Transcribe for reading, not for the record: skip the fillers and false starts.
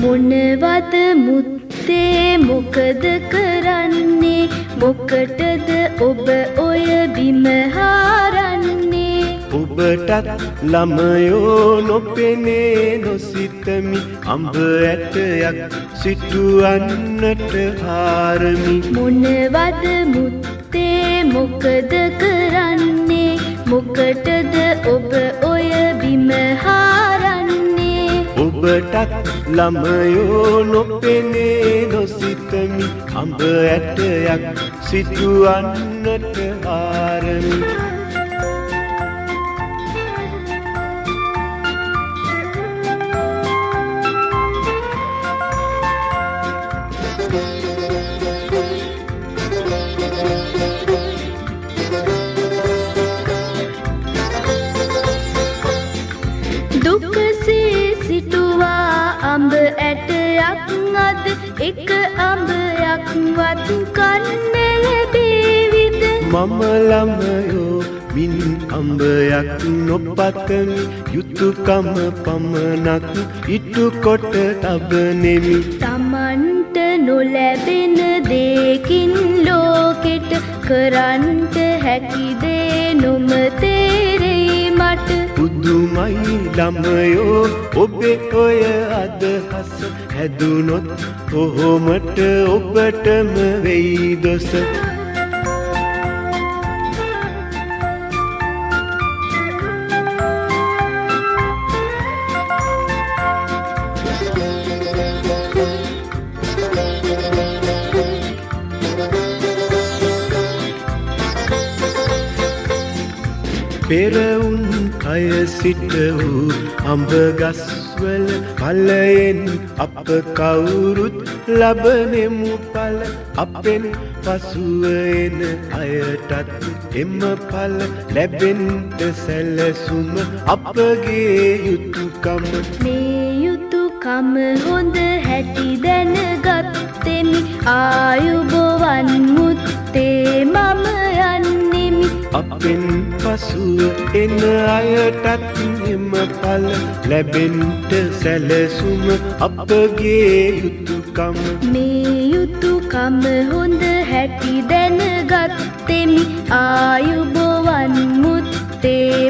මොනවද මුත්තේ මොකද කරන්නේ මොකටද ඔබ ඔය බිම හාරන්නේ ඔබටත් ළමයෝ නොපෙනේ නොසිතමි අඹ ඇටයක් සිටුවන්නට හාරමි මොනවද මුත්තේ මොකද කරන්නේ මොකටද ඔබ ඔය බිම හාරන්නේ ඔබටත් ළමයෝ නොපෙනේ නොසිතමි අඹ ඇටයක් සිටුවන්නට හාරමි දුකසේ සිටුවා අඹ ඇටයක් අද එක අඹයක් වත් කන්න ලැබේවිද මම ළමයෝ මින් අඹයක් නොපතමි යුතුයකම පමණක් ඉටු කොට තබනෙමි තමන්ට නොලැබෙන දෙකින් ලෝකෙට කරන්ට හැකි දේ නොම තේරෙයි මට පුදුමයි ළමයෝ ඔබේ ඔය අදහස හැදුනොත් කොහොමට ඔබටම වෙයි දොස පෙරවුන් අය සිට වූ අඹ ගස්වල ඵලයෙන් අප කවුරුත් ලබනෙමු ඵල අපෙන් පසුව එන අයටත් එම ඵල ලැබෙන්නට සැලසුම අපගේ යුතුයකම මේ යුතුයකම හොඳ හැටි දැනගත්තෙමි ආයුබෝවන් මුත්තේ මම යන්නෙමි අපෙන් පසුව එන අයටත් එම ඵල ලැබෙන්නට සැලසුම අපගේ යුතුයකම මේ යුතුයකම හොඳ හැටි දැනගත්තෙමි ආයුබෝවන් මුත්තේ